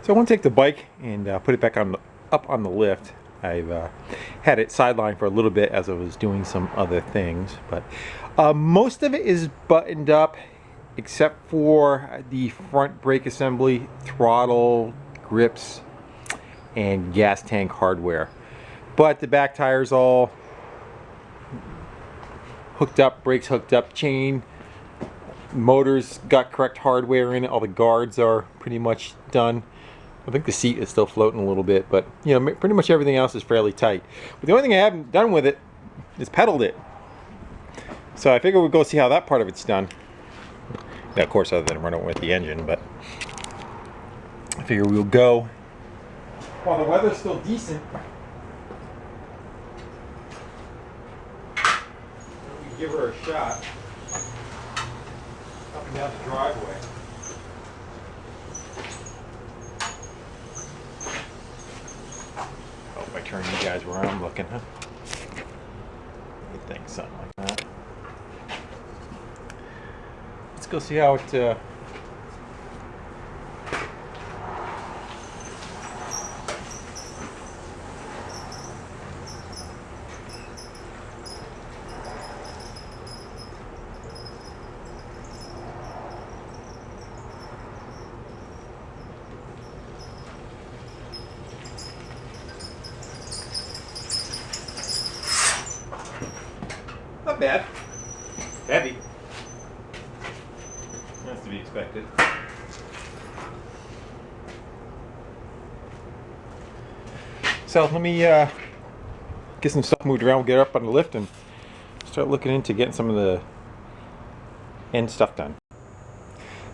So I want to take the bike and put it back on up on the lift. I've had it sidelined for a little bit as I was doing some other things, but most of it is buttoned up except for the front brake assembly, throttle, grips, and gas tank hardware. But the back tire's all hooked up, brakes hooked up, chain, motors got correct hardware in it, all the guards are pretty much done. I think the seat is still floating a little bit, but you know, pretty much everything else is fairly tight. But the only thing I haven't done with it is pedaled it. So I figure we'll go see how that part of it's done. Now, of course, other than running with the engine, but I figure we'll go while the weather's still decent. We give her a shot up and down the driveway. Hope I turn you guys where I'm looking, huh? You think something like that. Let's go see how it not bad. Heavy. That's to be expected. So let me get some stuff moved around, get up on the lift, and start looking into getting some of the end stuff done.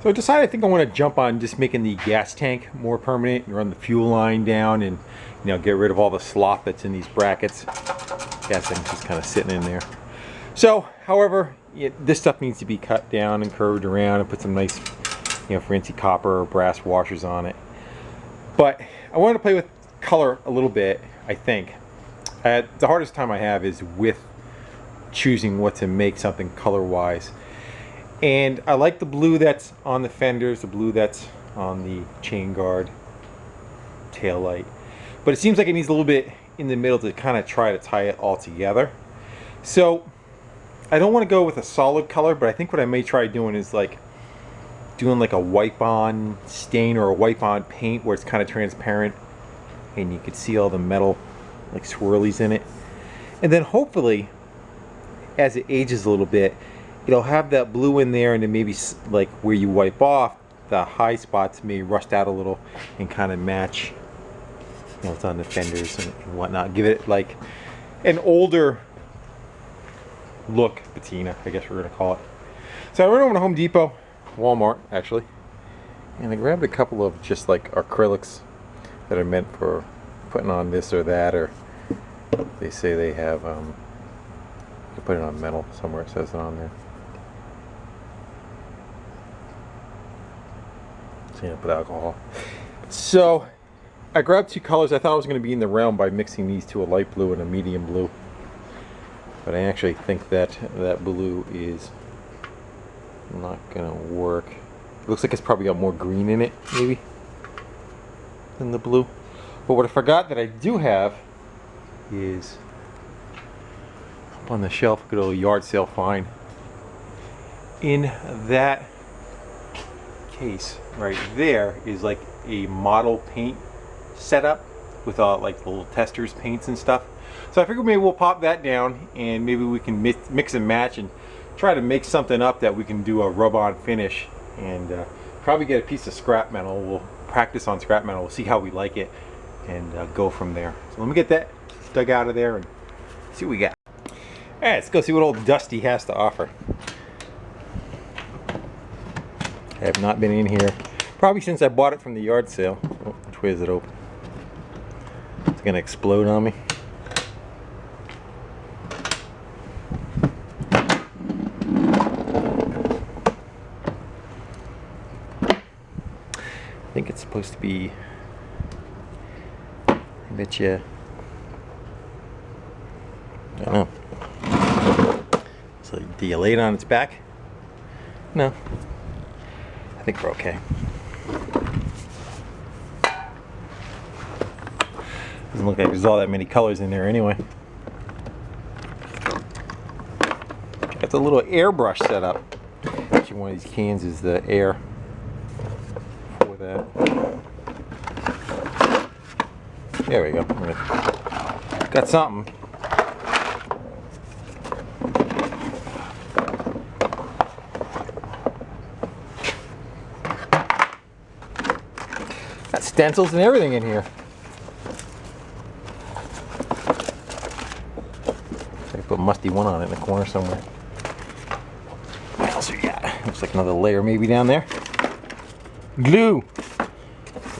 So I decided I think I want to jump on just making the gas tank more permanent and run the fuel line down and, you know, get rid of all the slop that's in these brackets. Gas tank's just kind of sitting in there. So, however, this stuff needs to be cut down and curved around and put some nice, you know, fancy copper or brass washers on it. But I wanted to play with color a little bit, I think. The hardest time I have is with choosing what to make something color-wise. And I like the blue that's on the fenders, the blue that's on the chain guard, tail light. But it seems like it needs a little bit in the middle to kind of try to tie it all together. So I don't want to go with a solid color, but I think what I may try doing is like doing like a wipe-on stain or a wipe-on paint where it's kind of transparent and you can see all the metal like swirlies in it. And then hopefully as it ages a little bit, it'll have that blue in there, and then maybe like where you wipe off, the high spots may rust out a little and kind of match, you know, it's on the fenders and whatnot. Give it like an older look patina, I guess we're gonna call it. So I went over to Home Depot, Walmart actually, and I grabbed a couple of just like acrylics that are meant for putting on this or that, or they say they have you put it on metal somewhere, it says it on there. So you know, put alcohol. So I grabbed two colors. I thought I was going to be in the realm by mixing these to a light blue and a medium blue, but I actually think that that blue is not gonna work. It looks like it's probably got more green in it maybe than the blue. But what I forgot that I do have is up on the shelf, good old yard sale find. In that case right there is like a model paint setup with like the little testers paints and stuff. So I figured maybe we'll pop that down and maybe we can mix and match and try to make something up that we can do a rub-on finish, and probably get a piece of scrap metal. We'll practice on scrap metal, we'll see how we like it, and go from there. So let me get that dug out of there and see what we got. Alright, let's go see what old Dusty has to offer. I have not been in here probably since I bought it from the yard sale. Oh, which way is it open? It's gonna explode on me. I think it's supposed to be, I bet you, I don't know. So do you lay it on its back? No. I think we're okay. Doesn't look like there's all that many colors in there anyway. Got the little airbrush set up. Actually, one of these cans is the air for that. There we go. Got something. Got stencils and everything in here. I put a musty one on it in the corner somewhere. What else we got? Looks like another layer maybe down there. Glue.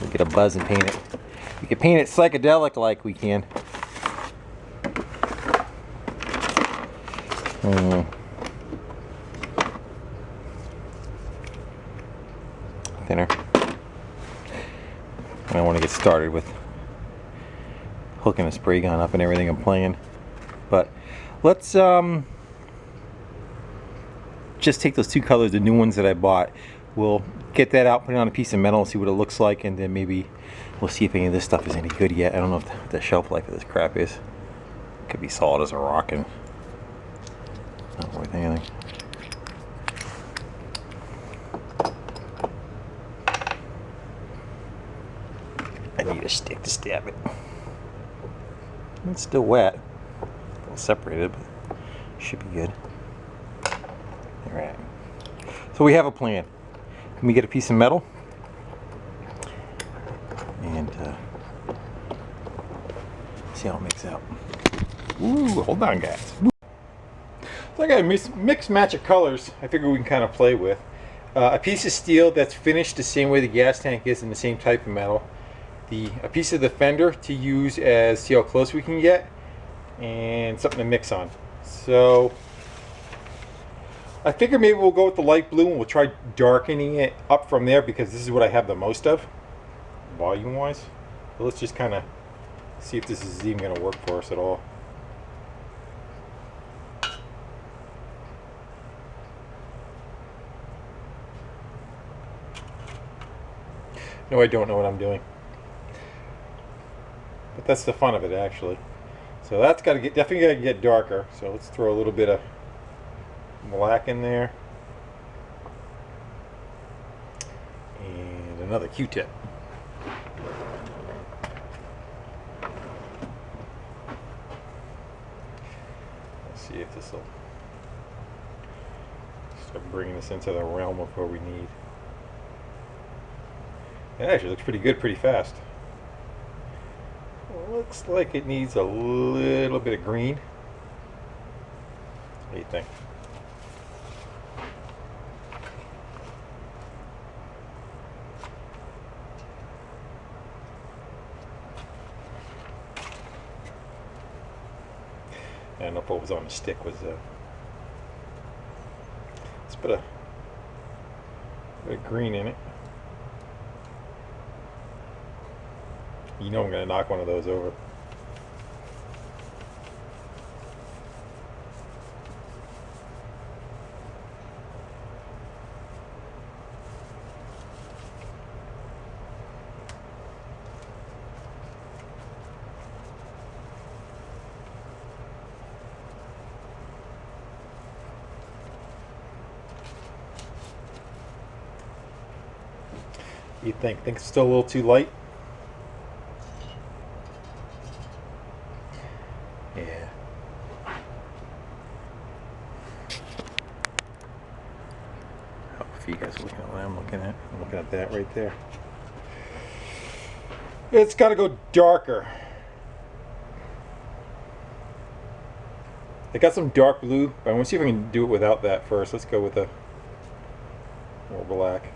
We'll get a buzz and paint it. We can paint it psychedelic like we can. Thinner. I don't want to get started with hooking a spray gun up and everything and playing, but let's just take those two colors, the new ones that I bought. We'll get that out, put it on a piece of metal, and see what it looks like, and then maybe we'll see if any of this stuff is any good yet. I don't know if the shelf life of this crap is. Could be solid as a rock and not worth anything. I need a stick to stab it. It's still wet. A little separated, but should be good. Alright. So we have a plan. Let me get a piece of metal and see how it makes out. Ooh, hold on, guys. So I got a mixed match of colors I figure we can kind of play with. A piece of steel that's finished the same way the gas tank is in the same type of metal. A piece of the fender to use as see how close we can get, and something to mix on. So I figure maybe we'll go with the light blue and we'll try darkening it up from there, because this is what I have the most of volume wise. So let's just kind of see if this is even going to work for us at all. No, I don't know what I'm doing. But that's the fun of it, actually. So that's got to get, definitely got to get darker. So let's throw a little bit of black in there. And another Q-tip. Let's see if this will start bringing this into the realm of what we need. It actually looks pretty good pretty fast. Looks like it needs a little bit of green. What do you think? I don't know if what was on the stick was let's put a bit of green in it. You know I'm going to knock one of those over. You think it's still a little too light? Yeah. Oh, if you guys are looking at what I'm looking at, I'm looking at that right there. It's got to go darker. I got some dark blue, but I want to see if I can do it without that first. Let's go with a more black.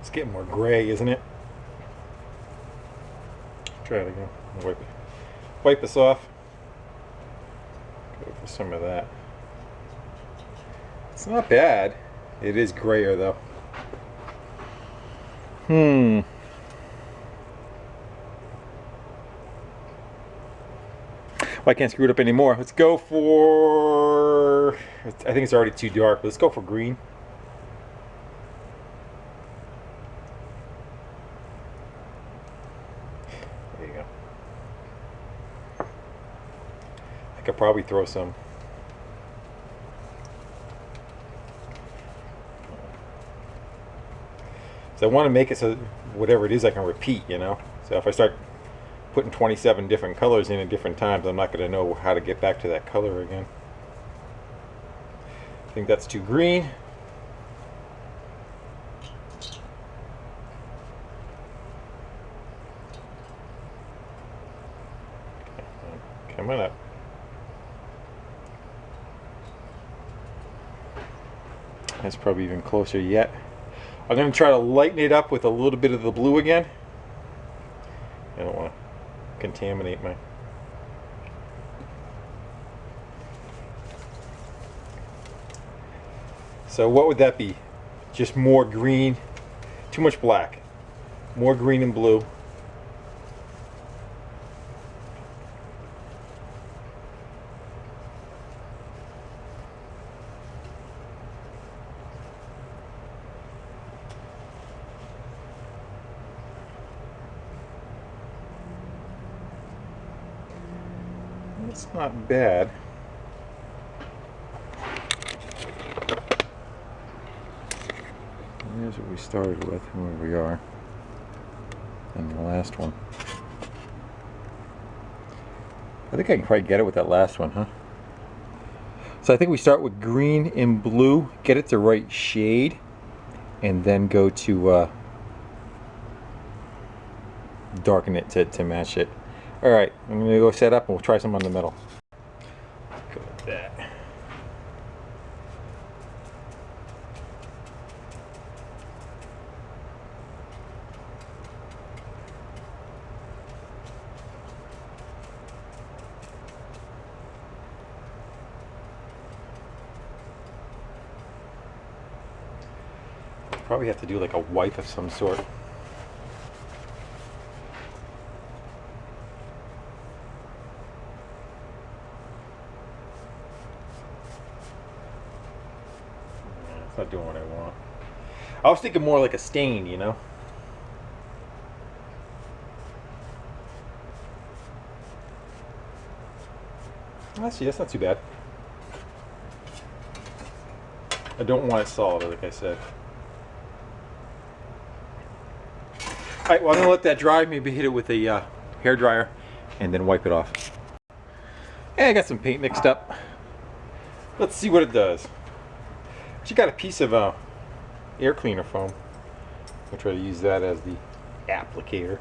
It's getting more gray, isn't it? Try it again. Wipe this off. Go for some of that. It's not bad. It is grayer though. Well, I can't screw it up anymore. Let's go for... I think it's already too dark. Let's go for green. There you go. I could probably throw some. So I want to make it so whatever it is I can repeat, you know? So if I start putting 27 different colors in at different times, I'm not going to know how to get back to that color again. I think that's too green. Coming up. That's probably even closer yet. I'm going to try to lighten it up with a little bit of the blue again. I don't want to contaminate my... So what would that be? Just more green, too much black. More green and blue. It's not bad. Here's what we started with, and where we are, and the last one. I think I can probably get it with that last one, huh? So I think we start with green and blue, get it the right shade, and then go to darken it to match it. Alright, I'm going to go set up and we'll try some on the metal. Let's go with that. Probably have to do like a wipe of some sort. It's not doing what I want. I was thinking more like a stain, you know? See, that's not too bad. I don't want it solid, like I said. Alright, well I'm going to let that dry, maybe hit it with a hair dryer, and then wipe it off. And I got some paint mixed up. Let's see what it does. She got a piece of air cleaner foam. I'll try to use that as the applicator.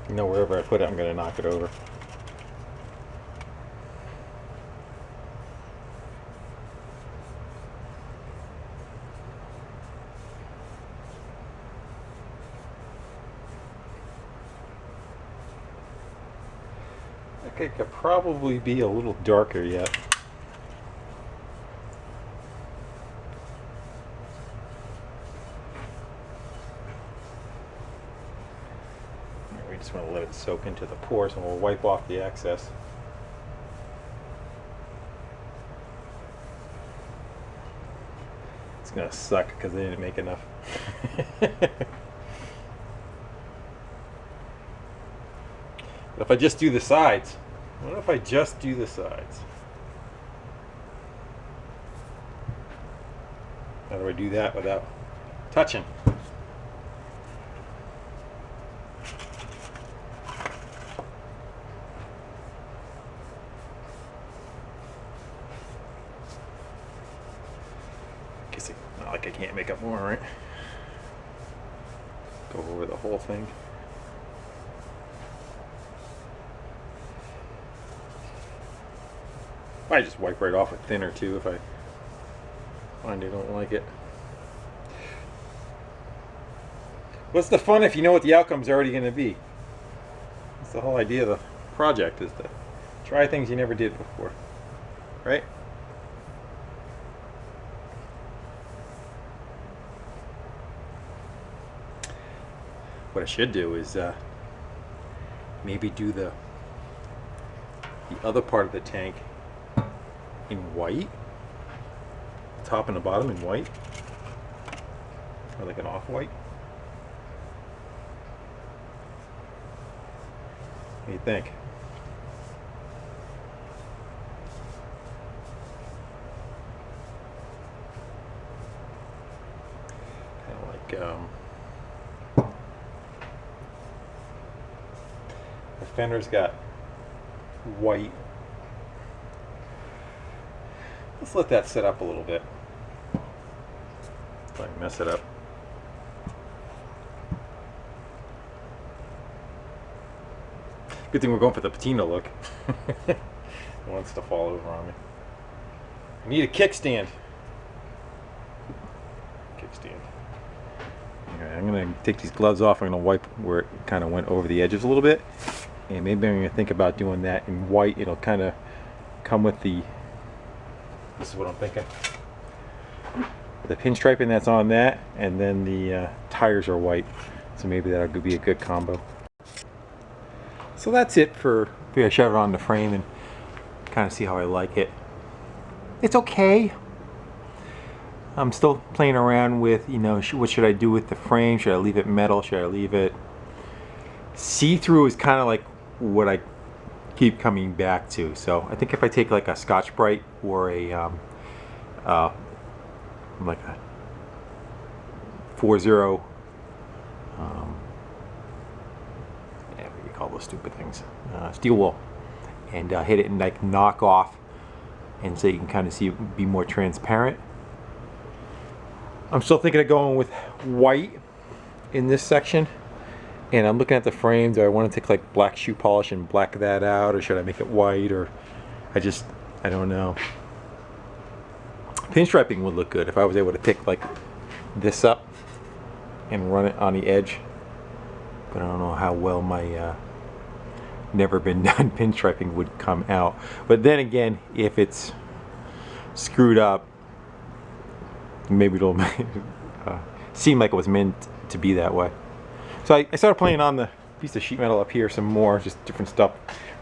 You know, wherever I put it, I'm going to knock it over. It could probably be a little darker yet. We just want to let it soak into the pores and we'll wipe off the excess. It's going to suck because they didn't make enough. But if I just do the sides, what if I just do the sides? How do I do that without touching? Guess it's not like I can't make up more, right? Go over the whole thing. I just wipe right off with thinner too if I find I don't like it. What's the fun if you know what the outcome's already going to be? That's the whole idea of the project, is to try things you never did before, right? What I should do is maybe do the other part of the tank in white, the top and the bottom in white, or like an off-white. What do you think? Kind of like the fender's got white. Let's let that set up a little bit. Like mess it up. Good thing we're going for the patina look. It wants to fall over on me. I need a kickstand. Kickstand. Alright, I'm going to take these gloves off. I'm going to wipe where it kind of went over the edges a little bit. And maybe I'm going to think about doing that in white. It'll kind of come with the... This is what I'm thinking. The pinstriping that's on that, and then the tires are white. So maybe that'll be a good combo. So that's it for, I shove it on the frame and kind of see how I like it. It's okay. I'm still playing around with, you know, what should I do with the frame? Should I leave it metal? Should I leave it see-through? Is kind of like what I keep coming back to. So I think if I take like a Scotch-Brite or a like a 4-0 what do you call those stupid things, steel wool, and hit it and like knock off, and so you can kind of see it be more transparent. I'm still thinking of going with white in this section, and I'm looking at the frame. Do I want to take like black shoe polish and black that out, or should I make it white? Or I don't know. Pinstriping would look good if I was able to pick like this up and run it on the edge, but I don't know how well my never been done pinstriping would come out. But then again, if it's screwed up, maybe it'll seem like it was meant to be that way. So I started playing on the piece of sheet metal up here some more, just different stuff,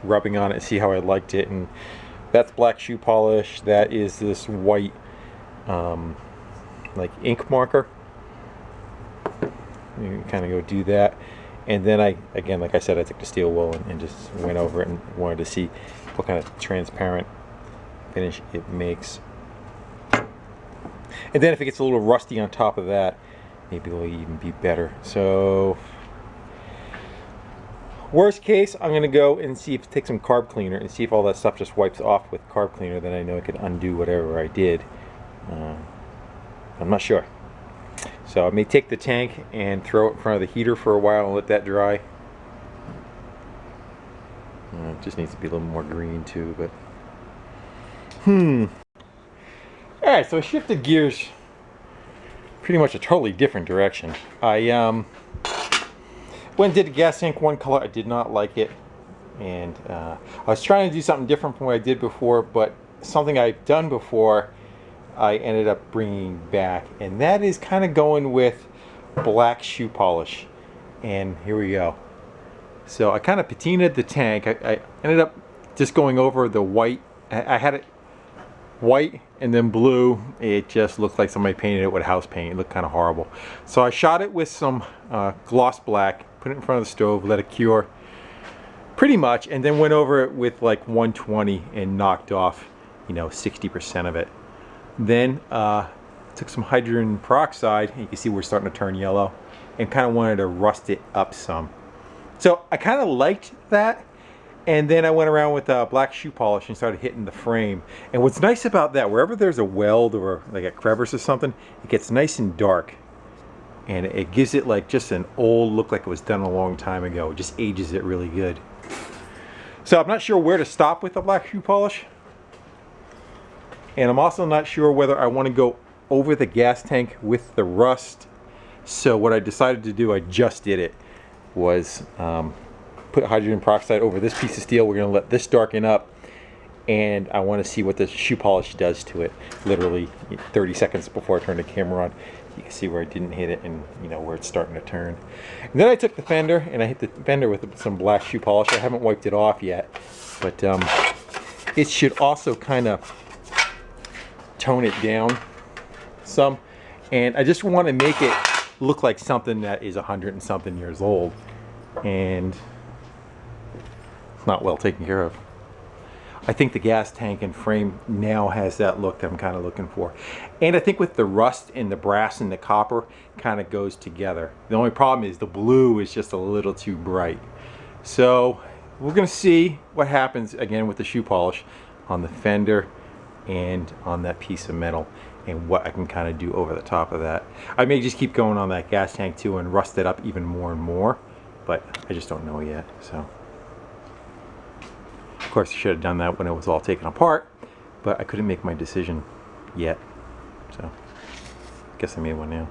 rubbing on it, see how I liked it. And that's black shoe polish. That is this white like ink marker. You can kind of go do that. And then again, like I said, I took the steel wool and just went over it and wanted to see what kind of transparent finish it makes. And then if it gets a little rusty on top of that, maybe it'll even be better. So worst case, I'm gonna go and see if take some carb cleaner and see if all that stuff just wipes off with carb cleaner. Then I know I could undo whatever I did. I'm not sure. So I may take the tank and throw it in front of the heater for a while and let that dry. It just needs to be a little more green too, but Alright, so I shifted gears pretty much a totally different direction. I went and did a gas tank one color. I did not like it, and I was trying to do something different from what I did before, but something I've done before I ended up bringing back, and that is kind of going with black shoe polish. And here we go. So I kind of patinaed the tank. I ended up just going over the white. I had it white and then blue. It just looked like somebody painted it with house paint. It looked kind of horrible. So I shot it with some gloss black, put it in front of the stove, let it cure pretty much, and then went over it with like 120 and knocked off, you know, 60% of it. Then took some hydrogen peroxide, and you can see we're starting to turn yellow, and kind of wanted to rust it up some. So I kind of liked that, and then I went around with black shoe polish and started hitting the frame. And what's nice about that, wherever there's a weld or like a crevice or something, it gets nice and dark, and it gives it like just an old look, like it was done a long time ago. It just ages it really good. So I'm not sure where to stop with the black shoe polish. And I'm also not sure whether I want to go over the gas tank with the rust So what I decided to do, I just did it, was put hydrogen peroxide over this piece of steel. We're going to let this darken up, and I want to see what the shoe polish does to it. Literally 30 seconds before I turn the camera on, you can see where I didn't hit it, and you know where it's starting to turn. And then I took the fender and I hit the fender with some black shoe polish. I haven't wiped it off yet, but it should also kind of tone it down some. And I just want to make it look like something that is 100 and something years old, and not well taken care of. I think the gas tank and frame now has that look that I'm kind of looking for. And I think with the rust and the brass and the copper kind of goes together. The only problem is the blue is just a little too bright. So we're going to see what happens again with the shoe polish on the fender and on that piece of metal, and what I can kind of do over the top of that. I may just keep going on that gas tank too and rust it up even more and more, but I just don't know yet. So of course I should have done that when it was all taken apart, but I couldn't make my decision yet. So I guess I made one now.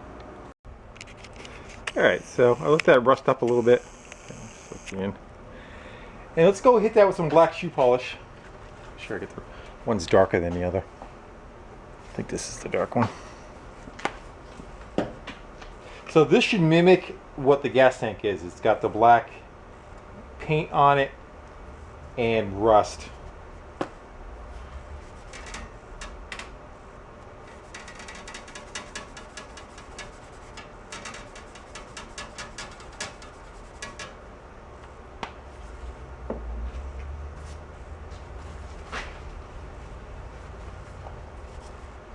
Alright, so I let that rust up a little bit. And let's go hit that with some black shoe polish. Sure, I get the one's darker than the other. I think this is the dark one. So this should mimic what the gas tank is. It's got the black paint on it and rust.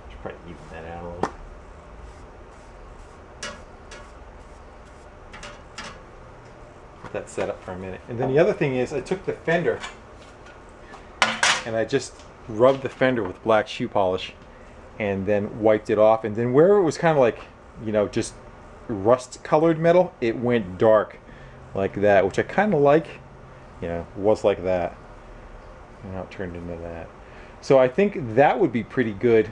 Should probably even that out a little. Let that set up for a minute. And then the other thing is I took the fender and I just rubbed the fender with black shoe polish and then wiped it off, and then where it was kind of like, you know, just rust colored metal, it went dark like that, which I kind of like. You know, was like that, and now it turned into that. So I think that would be pretty good.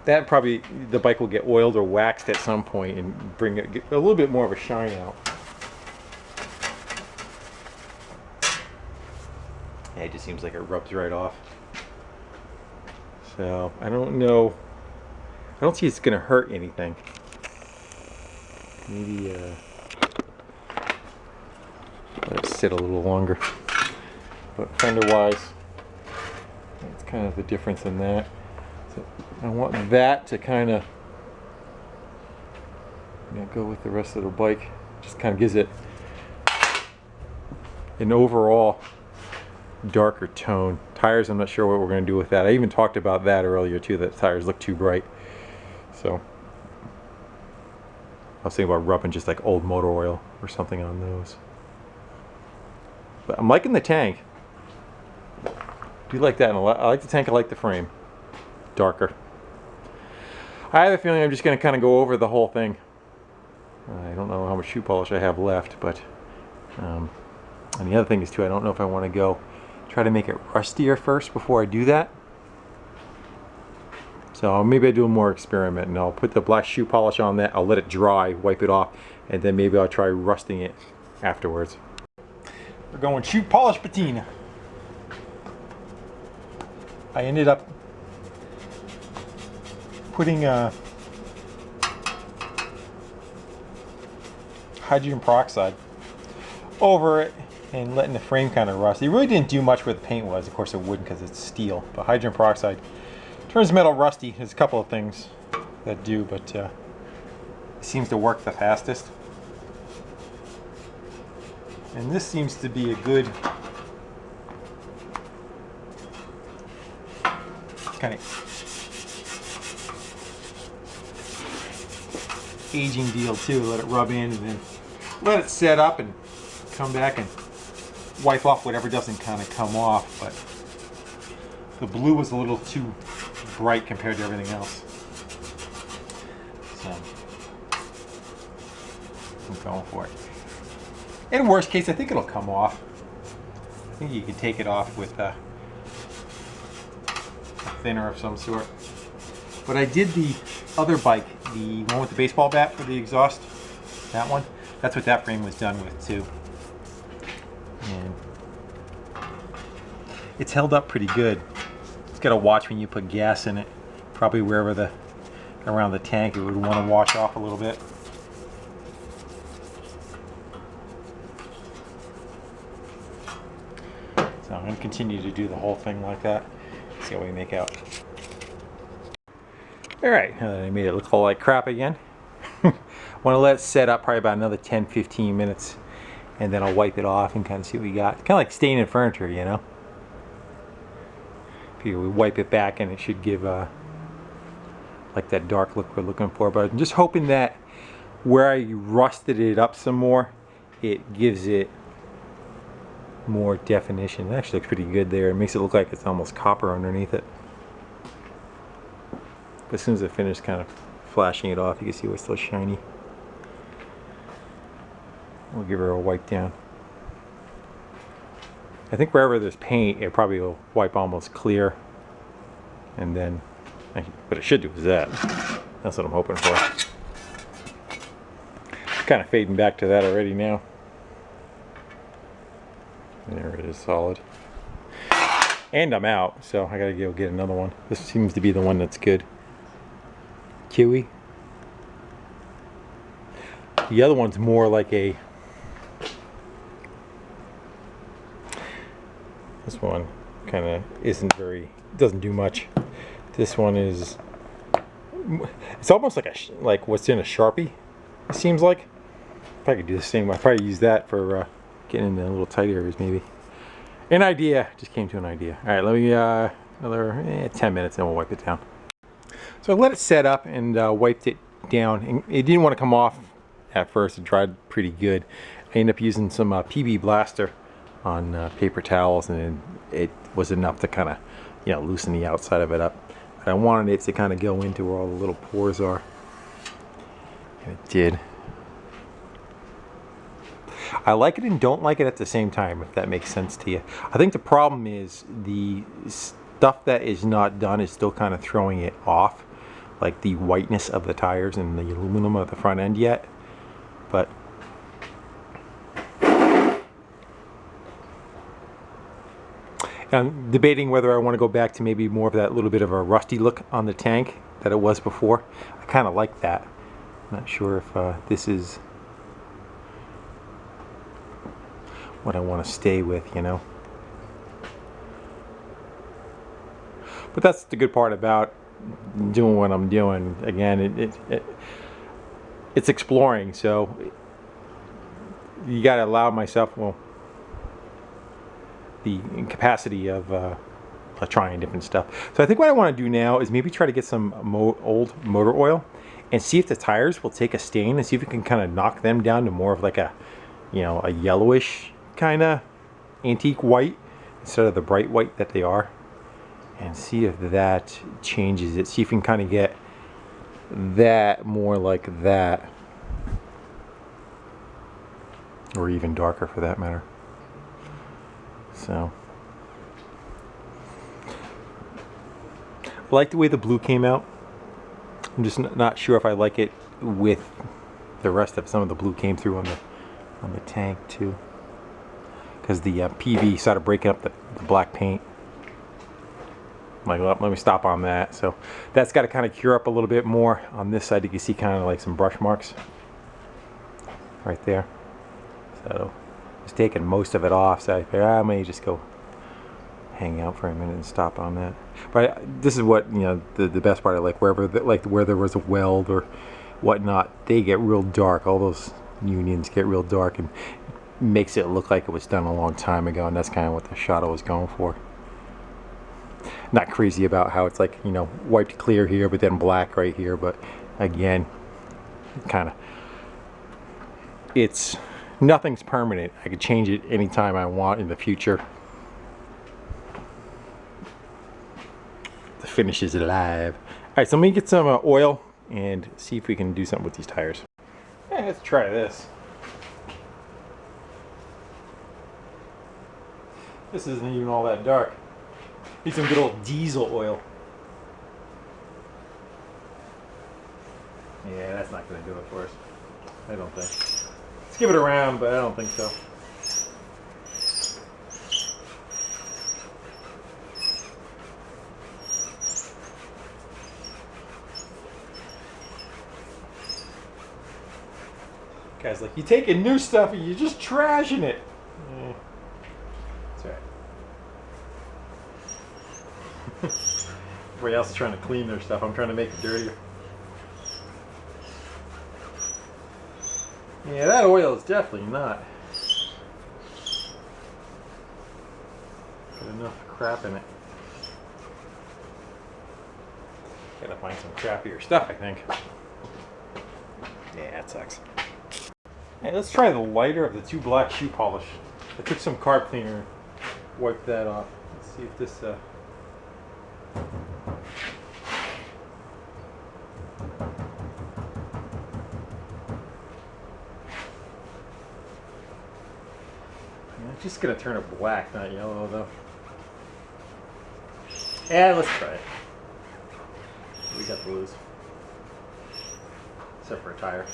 That probably, the bike will get oiled or waxed at some point and bring it, get a little bit more of a shine out. Yeah, it just seems like it rubs right off. So I don't know. I don't see it's gonna hurt anything. Maybe let it sit a little longer. But fender wise, that's kind of the difference in that. So I want that to kind of, you know, go with the rest of the bike. Just kind of gives it an overall darker tone. Tires, I'm not sure what we're going to do with that. I even talked about that earlier too, that tires look too bright. So I was thinking about rubbing just like old motor oil or something on those. But I'm liking the tank. I do like that. I like the tank, I like the frame. Darker. I have a feeling I'm just going to kind of go over the whole thing. I don't know how much shoe polish I have left, but and the other thing is too, I don't know if I want to go try to make it rustier first before I do that. So maybe I do a more experiment, and I'll put the black shoe polish on that, I'll let it dry, wipe it off, and then maybe I'll try rusting it afterwards. We're going shoe polish patina. I ended up putting hydrogen peroxide over it and letting the frame kind of rust. It really didn't do much where the paint was. Of course it wouldn't because it's steel, but hydrogen peroxide turns metal rusty. There's a couple of things that do, but it seems to work the fastest. And this seems to be a good kind of aging deal too. Let it rub in and then let it set up and come back and wipe off whatever doesn't kind of come off. But the blue was a little too bright compared to everything else. So I'm going for it. In worst case, I think it'll come off. I think you can take it off with a thinner of some sort. But I did the other bike the one with the baseball bat for the exhaust, that one, that's what that frame was done with too. And it's held up pretty good. It's got to watch when you put gas in it. Probably wherever around the tank, it would want to wash off a little bit. So I'm going to continue to do the whole thing like that. See what we make out. Alright, now that I made it look all like crap again, want to let it set up probably about another 10-15 minutes, and then I'll wipe it off and kind of see what we got. Kind of like staining furniture, you know? We wipe it back and it should give like that dark look we're looking for. But I'm just hoping that where I rusted it up some more, it gives it more definition. It actually looks pretty good there. It makes it look like it's almost copper underneath it. But as soon as I finish kind of flashing it off, you can see what's still shiny. We'll give her a wipe down. I think wherever there's paint, it probably will wipe almost clear. And then, what it should do is that. That's what I'm hoping for. Kind of fading back to that already now. There it is, solid. And I'm out, so I gotta go get another one. This seems to be the one that's good. Kiwi. The other one's more like a... This one kind of isn't very... doesn't do much. This one is... It's almost like like what's in a Sharpie, it seems like. If I could do the same, I'd probably use that for getting in the little tight areas maybe. An idea, just came to an idea. All right, let me, another 10 minutes and we'll wipe it down. So I let it set up and wiped it down. And it didn't want to come off at first, it dried pretty good. I ended up using some PB Blaster on paper towels, and it was enough to kind of, you know, loosen the outside of it up. But I wanted it to kind of go into where all the little pores are. And it did. I like it and don't like it at the same time, if that makes sense to you. I think the problem is the stuff that is not done is still kind of throwing it off, like the whiteness of the tires and the aluminum of the front end yet. But I'm debating whether I want to go back to maybe more of that little bit of a rusty look on the tank that it was before. I kind of like that. I'm not sure if this is what I want to stay with, you know. But that's the good part about doing what I'm doing. Again, it's exploring, so you got to allow myself, well, the capacity of trying different stuff. So I think what I want to do now is maybe try to get some old motor oil and see if the tires will take a stain, and see if we can kind of knock them down to more of like a, you know, a yellowish kind of antique white instead of the bright white that they are, and see if that changes it. See if we can kind of get that more like that, or even darker for that matter. So I like the way the blue came out. I'm just not sure if I like it with the rest of some of the blue came through on the tank too, because the PV started breaking up the black paint. I'm like, well, let me stop on that. So that's got to kind of cure up a little bit more on this side. You can see kind of like some brush marks right there. So it's taking most of it off, so I figured I may just go hang out for a minute and stop on that. But this is what, you know, the best part. I like wherever, like where there was a weld or whatnot, they get real dark. All those unions get real dark and makes it look like it was done a long time ago, and that's kind of what the shot I was going for. Not crazy about how it's like, you know, wiped clear here but then black right here, but again, kind of, it's nothing's permanent. I could change it anytime I want in the future. The finish is alive. Alright, so let me get some oil and see if we can do something with these tires. Hey, let's try this. This isn't even all that dark. Need some good old diesel oil. not going to do it for us. I don't think. Let's give it a round, but I don't think so. Guys, like, you taking new stuff and you're just trashing it. That's right. Everybody else is trying to clean their stuff. I'm trying to make it dirtier. Yeah, that oil is definitely not got enough crap in it. Gotta find some crappier stuff, I think. Yeah, it sucks. Hey, let's try the lighter of the two black shoe polish. I took some carb cleaner and wiped that off. Let's see if this I'm just gonna turn it black, not yellow though. Yeah, let's try it. We got blues. Except for a tire.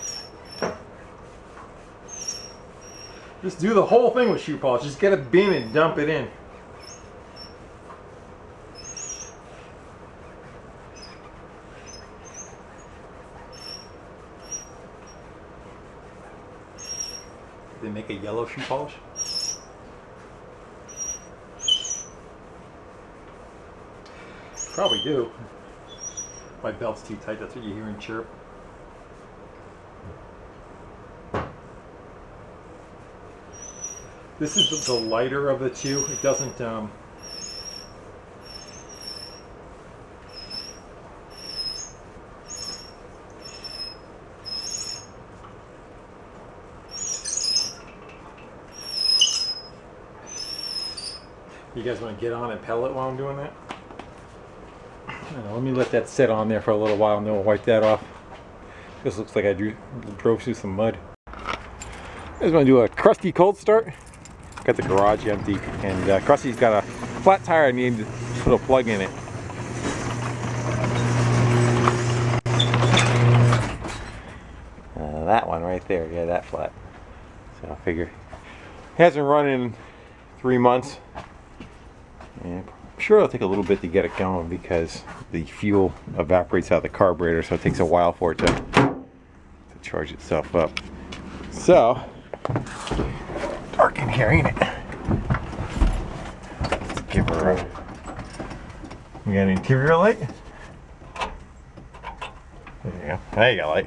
Just do the whole thing with shoe polish. Just get a bin and dump it in. They make a yellow shoe polish? Probably do. My belt's too tight, that's what you hear in chirp. This is the lighter of the two. It doesn't You guys want to get on and pedal it while I'm doing that? Let me let that sit on there for a little while and then we'll wipe that off. This looks like I drove through some mud. I just want to do a Krusty cold start. Got the garage empty and Krusty's got a flat tire. I need to put a plug in it. That one right there, yeah, that flat. So I figure it hasn't run in 3 months. And I'm sure it'll take a little bit to get it going because the fuel evaporates out of the carburetor, so it takes a while for it to charge itself up. So, dark in here, ain't it? Let's give her a... We got an interior light? There you go. Now you got light.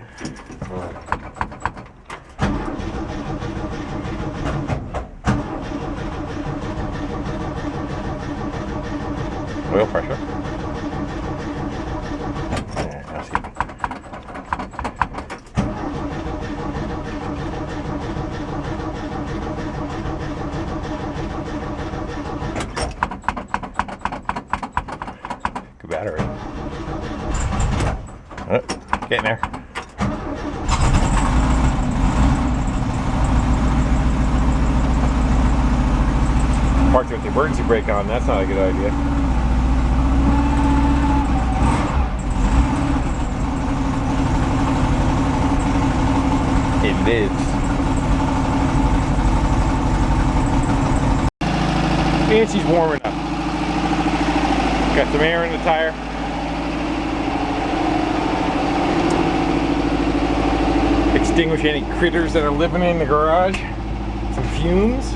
Oil pressure. Yeah, I see. Good battery. Oh, getting there. Parked with the emergency brake on, that's not a good idea. It is. And she's warming up. Got some air in the tire. Extinguish any critters that are living in the garage. Some fumes.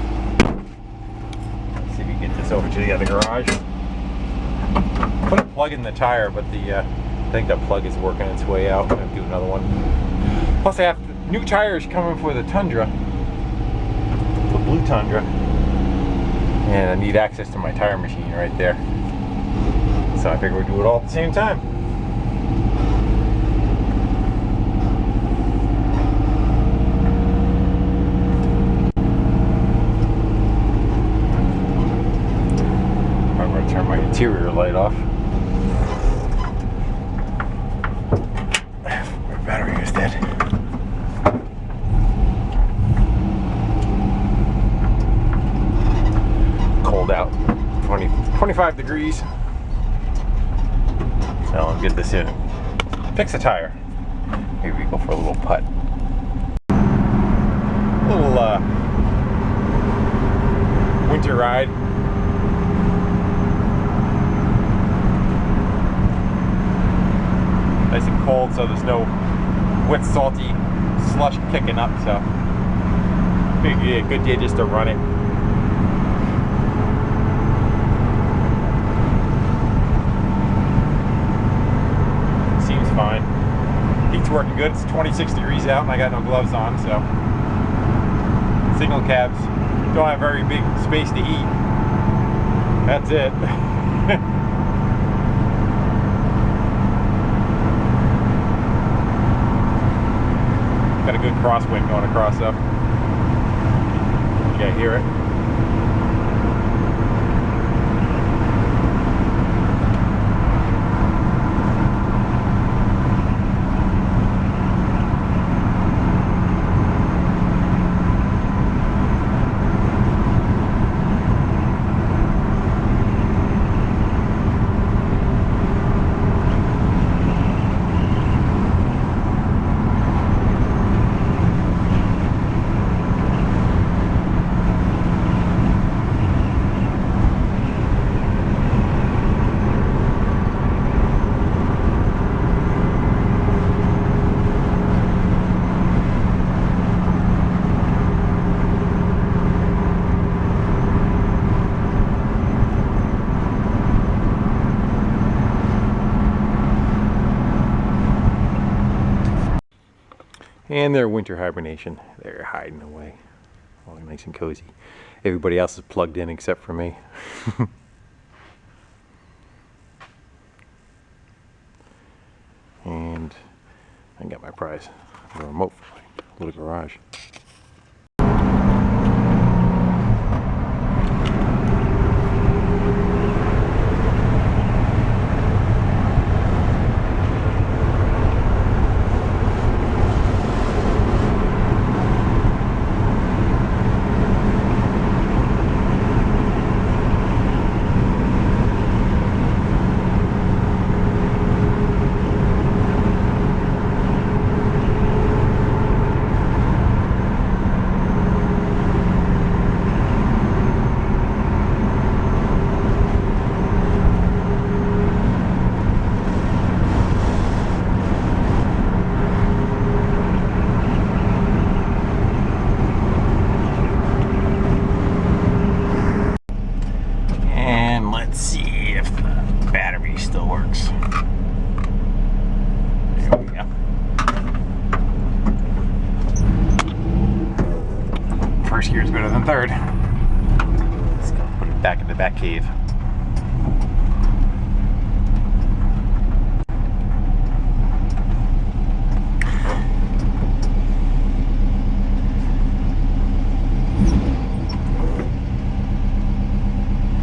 Let's see if we can get this over to the other garage. Put a plug in the tire, but I think that plug is working its way out. I'm gonna do another one. Plus I have new tires coming for the Tundra, the blue Tundra, and I need access to my tire machine right there. So I figure we'll do it all at the same time. I'm going to turn my interior light off. My battery is dead. Out 25 degrees. So I'll get this in. Fix the tire. maybe we go for a little putt. A little winter ride. Nice and cold, so there's no wet, salty slush kicking up. So, be a good day just to run it. Seems fine. Heat's working good. It's 26 degrees out, and I got no gloves on, so. Single cabs don't have very big space to heat. That's it. Got a good crosswind going across though. You gotta hear it. And their winter hibernation. They're hiding away. All nice and cozy. Everybody else is plugged in except for me. And I got my prize. A remote for my little garage. First gear is better than third. Let's go put it back in the back cave.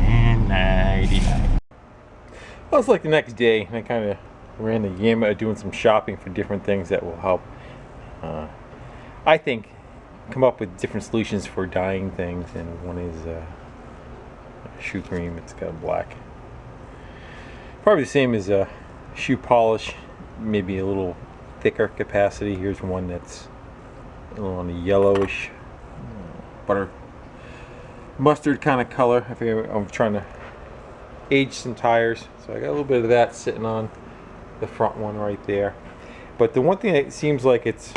And 99. Well, it's like the next day, and I kind of ran the gamut of doing some shopping for different things that will help, I think, come up with different solutions for dyeing things. And one is shoe cream. It's got black, probably the same as shoe polish, maybe a little thicker capacity. Here's one that's a little on the yellowish butter mustard kind of color. I figure I'm trying to age some tires, so I got a little bit of that sitting on the front one right there. But the one thing that seems like it's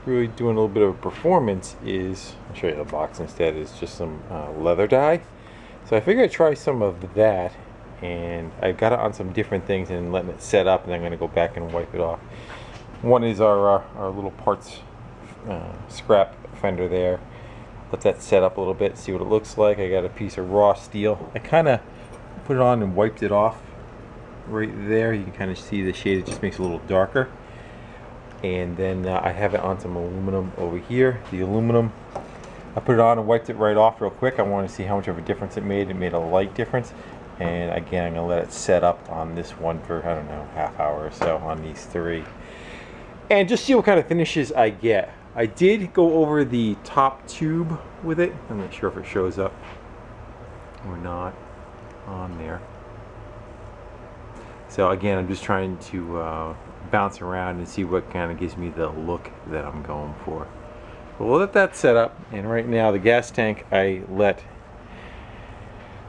really doing a little bit of performance is, I'll show you the box instead, is just some leather dye. So I figured I'd try some of that, and I've got it on some different things and letting it set up, and I'm going to go back and wipe it off. One is our little parts scrap fender there. Let that set up a little bit, see what it looks like. I got a piece of raw steel. I kind of put it on and wiped it off right there. You can kind of see the shade, it just makes it a little darker. And then I have it on some aluminum over here. The aluminum, I put it on and wiped it right off real quick. I want to see how much of a difference it made. It made a light difference. And again, I'm going to let it set up on this one for, I don't know, half hour or so on these three. And just see what kind of finishes I get. I did go over the top tube with it. I'm not sure if it shows up or not on there. So again, I'm just trying to bounce around and see what kind of gives me the look that I'm going for. But we'll let that set up, and right now the gas tank I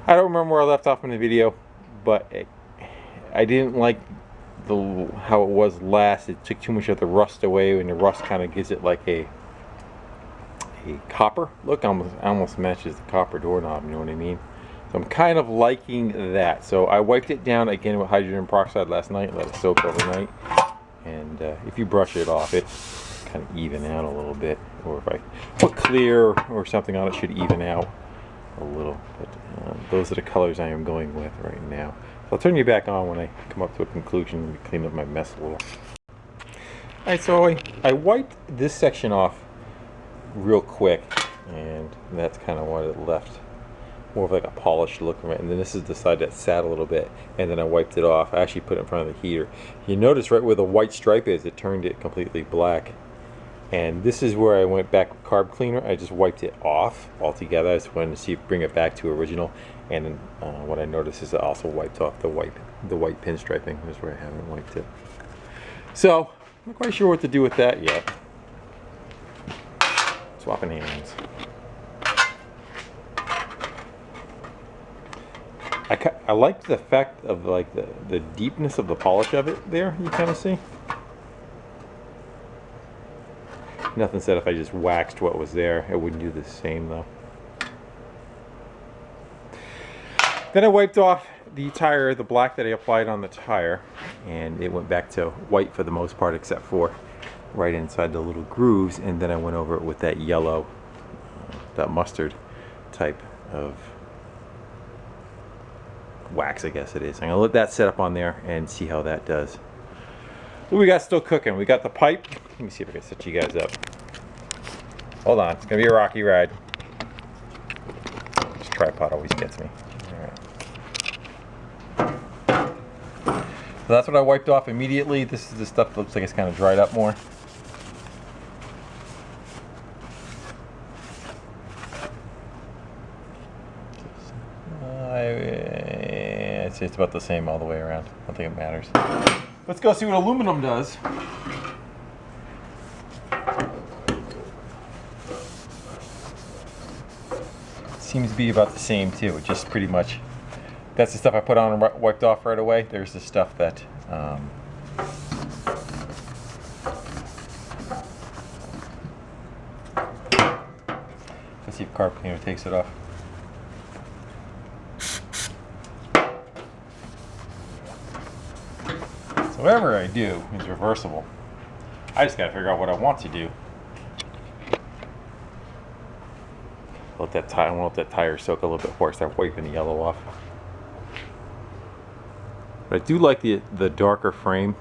don't remember where I left off in the video, but I didn't like how it was last. It took too much of the rust away, and the rust kind of gives it like a copper look. Almost matches the copper doorknob, you know what I mean? So I'm kind of liking that. So I wiped it down again with hydrogen peroxide last night, let it soak overnight, and if you brush it off, it kind of even out a little bit, or if I put clear or something on it, should even out a little. But those are the colors I am going with right now. So I'll turn you back on when I come up to a conclusion and clean up my mess a little. Alright, so I wiped this section off real quick, and that's kind of what it left. More of like a polished look from it. And then this is the side that sat a little bit, and then I wiped it off. I actually put it in front of the heater. You notice right where the white stripe is, it turned it completely black. And this is where I went back with carb cleaner. I just wiped it off altogether. I just wanted to see if bring it back to original. And then what I noticed is I also wiped off the white pinstriping. That's where I haven't wiped it. So I'm not quite sure what to do with that yet. Swapping hands. I like the effect of like the deepness of the polish of it there. You kind of see. Nothing said if I just waxed what was there, it wouldn't do the same though. Then I wiped off the tire, the black that I applied on the tire, and it went back to white for the most part, except for right inside the little grooves. And then I went over it with that yellow, that mustard type of wax, I guess it is. I'm gonna let that set up on there and see how that does. What we got still cooking? We got the pipe. Let me see if I can set you guys up. Hold on, it's gonna be a rocky ride. This tripod always gets me. All right. So that's what I wiped off immediately. This is the stuff that looks like it's kind of dried up more. It's about the same all the way around. I don't think it matters. Let's go see what aluminum does. Seems to be about the same too. It just pretty much, that's the stuff I put on and wiped off right away. There's the stuff that let's see if carb cleaner takes it off. So whatever I do is reversible. I just gotta figure out what I want to do. I want to let that tire soak a little bit before I start wiping the yellow off. But I do like the darker frame.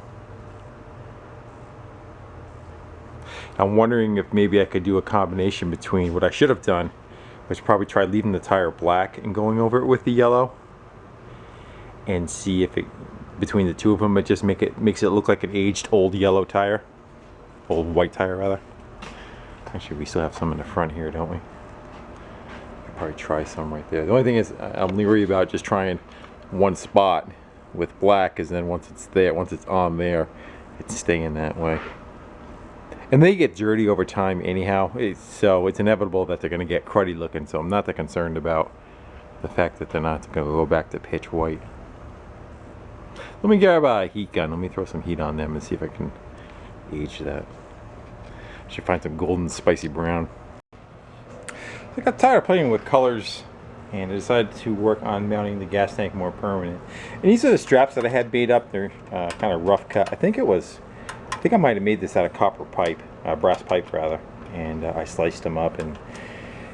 I'm wondering if maybe I could do a combination between what I should have done, which probably try leaving the tire black and going over it with the yellow, and see if it, between the two of them, it just makes it look like an aged old yellow tire, old white tire rather. Actually, we still have some in the front here, don't we? Probably try some right there. The only thing is I'm leery about just trying one spot with black, is then once it's on there, it's staying that way. And they get dirty over time anyhow, so it's inevitable that they're going to get cruddy looking, so I'm not that concerned about the fact that they're not going to go back to pitch white. Let me grab a heat gun. Let me throw some heat on them and see if I can age that. Should find some golden spicy brown. I got tired of playing with colors, and I decided to work on mounting the gas tank more permanent. And these are the straps that I had made up. They're kind of rough cut. I think I might have made this out of copper pipe, brass pipe rather. And I sliced them up and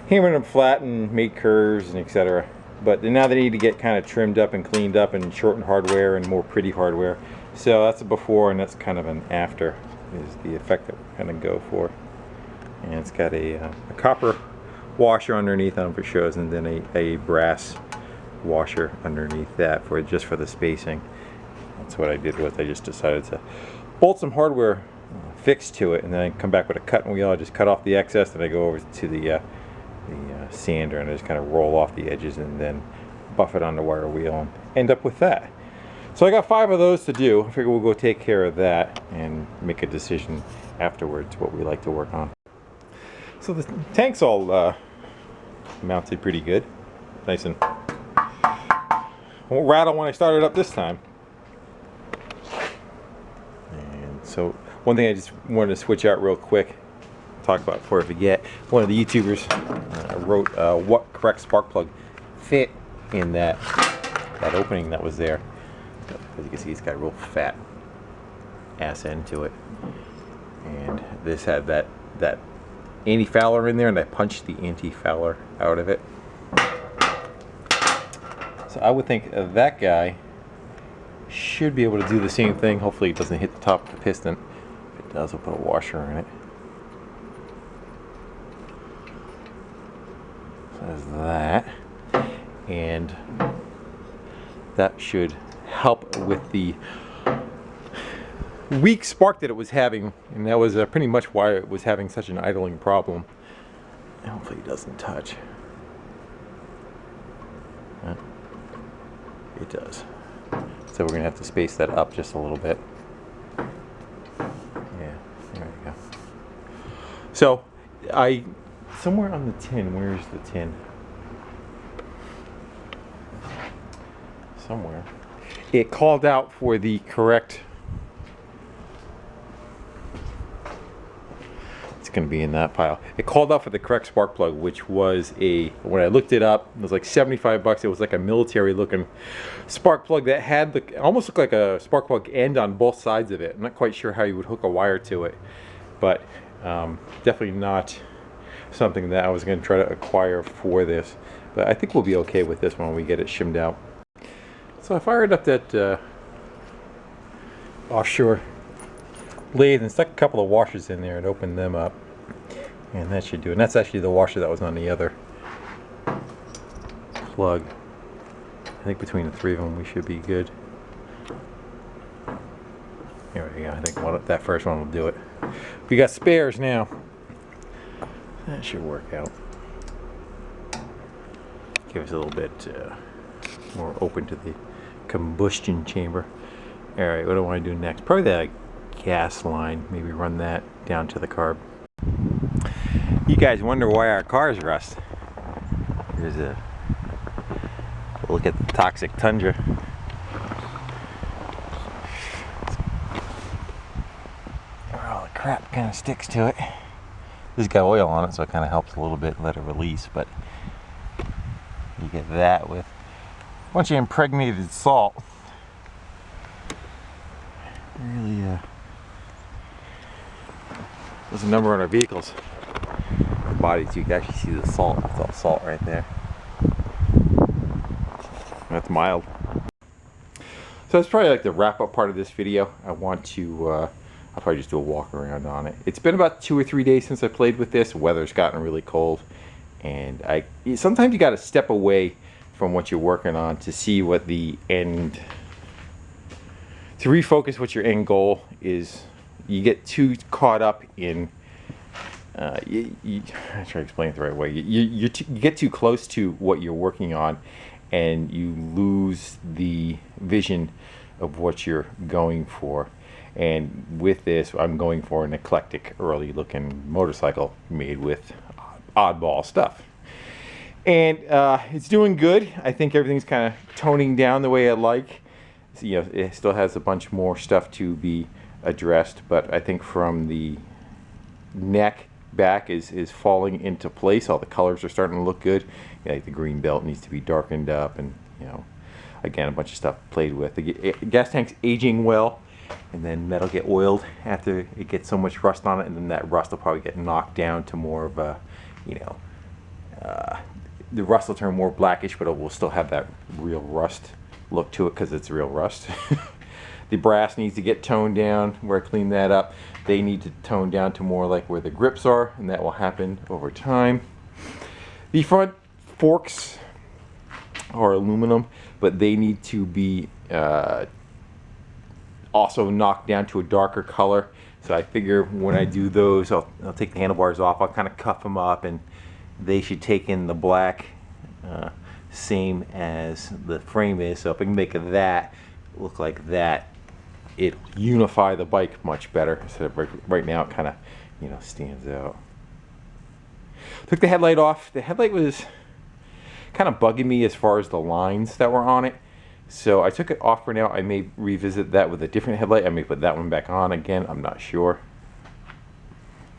hammered them flat and made curves and etc. But now they need to get kind of trimmed up and cleaned up and shortened hardware and more pretty hardware. So that's a before, and that's kind of an after, is the effect that we're going to go for. And it's got a copper washer underneath on for shows, and then a brass washer underneath that just for the spacing. That's what I did with. I just decided to bolt some hardware fixed to it, and then I come back with a cutting wheel. I just cut off the excess, and I go over to the sander, and I just kind of roll off the edges and then buff it on the wire wheel and end up with that. So I got 5 of those to do. I figure we'll go take care of that and make a decision afterwards what we like to work on. So the tank's all mounted pretty good. Nice and won't rattle when I start it up this time. And so one thing I just wanted to switch out real quick, talk about before I forget. One of the YouTubers wrote what correct spark plug fit in that opening that was there. As you can see, it's got a real fat ass end to it, and this had that anti-fouler in there, and I punched the anti-fouler out of it. So I would think that guy should be able to do the same thing. Hopefully it doesn't hit the top of the piston. If it does, I'll put a washer in it. So there's that, and that should help with the weak spark that it was having, and that was pretty much why it was having such an idling problem. And hopefully it doesn't touch. It does. So we're going to have to space that up just a little bit. Yeah, there we go. So somewhere on the tin, where is the tin? Somewhere. It called out for the correct, it's going to be in that pile. It called out for the correct spark plug, which was when I looked it up, it was like 75 bucks. It was like a military looking spark plug that had almost looked like a spark plug end on both sides of it. I'm not quite sure how you would hook a wire to it, but definitely not something that I was going to try to acquire for this. But I think we'll be okay with this when we get it shimmed out. So I fired up that offshore lathe and stuck a couple of washers in there and opened them up, and that should do it. And that's actually the washer that was on the other plug. I think between the 3 of them we should be good. There we go. I think that first one will do it. We got spares now. That should work out. Give us a little bit more open to the combustion chamber. Alright, what do I want to do next? Probably that gas line. Maybe run that down to the carb. You guys wonder why our cars rust. Here's a look at the toxic tundra. All the crap kind of sticks to it. This has got oil on it, so it kind of helps a little bit let it release, but you get that with a bunch of impregnated salt. Really, there's a number on our vehicles. The bodies, you can actually see the salt. It's all salt right there. That's mild. So that's probably like the wrap-up part of this video. I want to, I'll probably just do a walk around on it. It's been about 2 or 3 days since I played with this. Weather's gotten really cold, and sometimes you got to step away from what you're working on to see what the end, to refocus what your end goal is. You get too caught up in, I'm trying to explain it the right way. You get too close to what you're working on, and you lose the vision of what you're going for. And with this, I'm going for an eclectic, early looking motorcycle made with oddball stuff. And it's doing good. I think everything's kind of toning down the way I like. So, you know, it still has a bunch more stuff to be addressed, but I think from the neck back is falling into place. All the colors are starting to look good. You know, like the green belt needs to be darkened up, and you know, again, a bunch of stuff played with. The gas tank's aging well, and then that'll get oiled after it gets so much rust on it, and then that rust will probably get knocked down to more of a, you know, the rust will turn more blackish, but it will still have that real rust look to it because it's real rust. The brass needs to get toned down where I clean that up. They need to tone down to more like where the grips are, and that will happen over time. The front forks are aluminum, but they need to be also knocked down to a darker color. So I figure when I do those, I'll take the handlebars off, I'll kind of cuff them up, and they should take in the black, same as the frame is. So if I can make that, look like that, it unify the bike much better instead of right now it kind of, you know, stands out. Took the headlight off. The headlight was kind of bugging me as far as the lines that were on it. So I took it off for now. I may revisit that with a different headlight. I may put that one back on again. I'm not sure.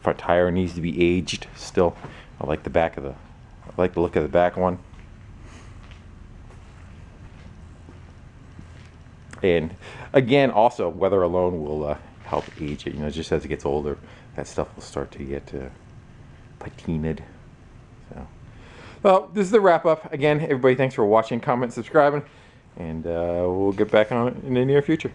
Front tire needs to be aged still. I like the look of the back one. And again, also weather alone will help age it. You know, just as it gets older, that stuff will start to get patinaed. So, well, this is the wrap up. Again, everybody, thanks for watching, comment, subscribing, and we'll get back on it in the near future.